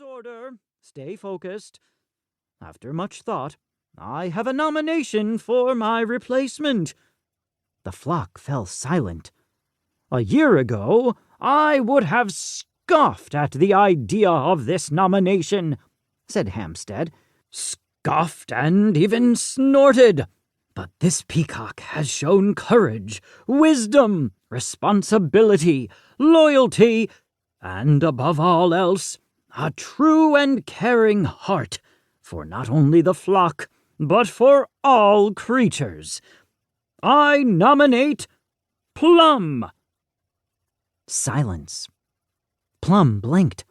order. Stay focused. After much thought, I have a nomination for my replacement." The flock fell silent. "A year ago, I would have scoffed at the idea of this nomination," said Hampstead. "Scoffed and even snorted. But this peacock has shown courage, wisdom, responsibility, loyalty, and above all else, a true and caring heart for not only the flock, but for all creatures. I nominate Plum." Silence. Plum blinked.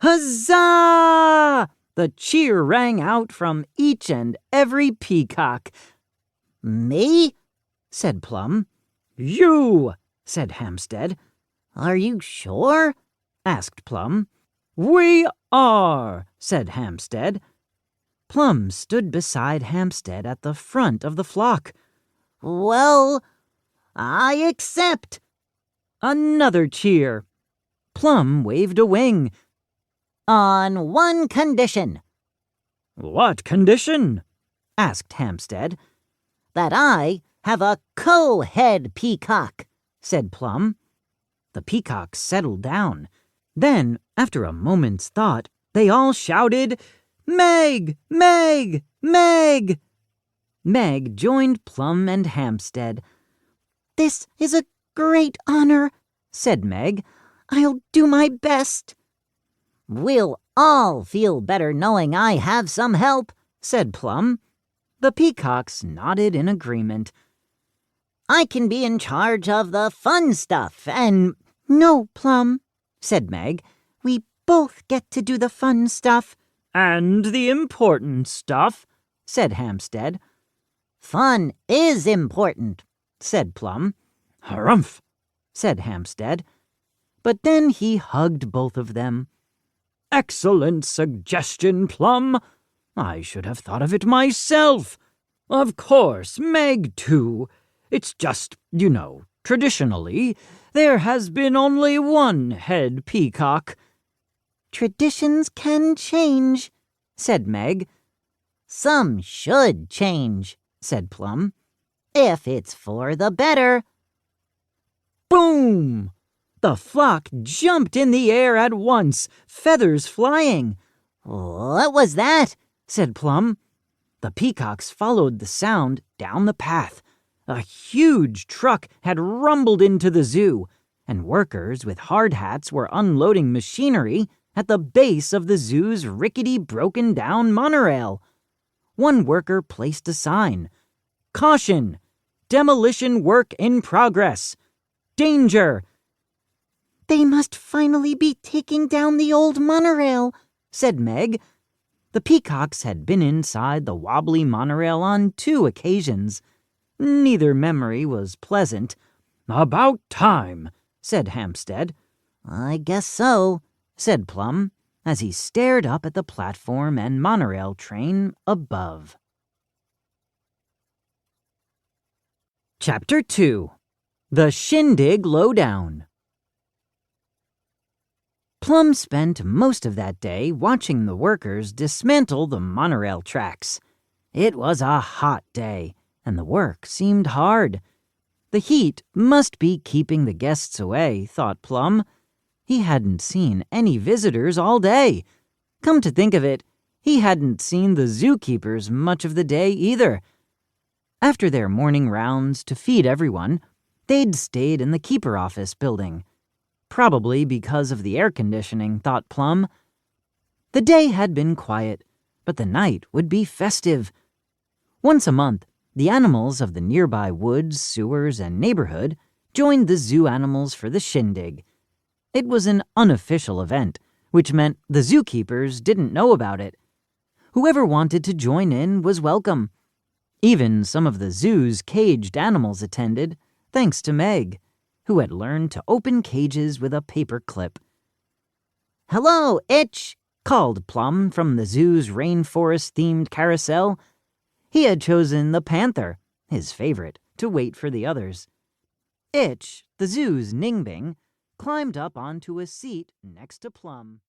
"Huzzah!" The cheer rang out from each and every peacock. "Me?" said Plum. "You," said Hampstead. "Are you sure?" asked Plum. "We are," said Hampstead. Plum stood beside Hampstead at the front of the flock. "Well, I accept." Another cheer. Plum waved a wing. "On one condition." "What condition?" asked Hampstead. "That I have a co-head peacock," said Plum. The peacocks settled down. Then, after a moment's thought, they all shouted, "Meg! Meg! Meg!" Meg joined Plum and Hampstead. "This is a great honor," said Meg. "I'll do my best." "We'll all feel better knowing I have some help," said Plum. The peacocks nodded in agreement. "I can be in charge of the fun stuff and—" "No, Plum," said Meg. "We both get to do the fun stuff." "And the important stuff," said Hampstead. "Fun is important," said Plum. "Harumph," said Hampstead. But then he hugged both of them. "Excellent suggestion, Plum. I should have thought of it myself. Of course, Meg, too. It's just, traditionally, there has been only one head peacock." "Traditions can change," said Meg. "Some should change," said Plum, "if it's for the better." Boom! The flock jumped in the air at once, feathers flying. "What was that?" said Plum. The peacocks followed the sound down the path. A huge truck had rumbled into the zoo, and workers with hard hats were unloading machinery at the base of the zoo's rickety, broken-down monorail. One worker placed a sign, "Caution! Demolition work in progress! Danger!" "They must finally be taking down the old monorail," said Meg. The peacocks had been inside the wobbly monorail on 2 occasions. Neither memory was pleasant. "About time," said Hampstead. "I guess so," said Plum, as he stared up at the platform and monorail train above. Chapter 2. The Shindig Lowdown. Plum spent most of that day watching the workers dismantle the monorail tracks. It was a hot day, and the work seemed hard. The heat must be keeping the guests away, thought Plum. He hadn't seen any visitors all day. Come to think of it, he hadn't seen the zookeepers much of the day either. After their morning rounds to feed everyone, they'd stayed in the keeper office building. Probably because of the air conditioning, thought Plum. The day had been quiet, but the night would be festive. Once a month, the animals of the nearby woods, sewers, and neighborhood joined the zoo animals for the shindig. It was an unofficial event, which meant the zookeepers didn't know about it. Whoever wanted to join in was welcome. Even some of the zoo's caged animals attended, thanks to Meg, who had learned to open cages with a paper clip. "Hello, Itch," called Plum from the zoo's rainforest-themed carousel. He had chosen the panther, his favorite, to wait for the others. Itch, the zoo's ningbing, climbed up onto a seat next to Plum.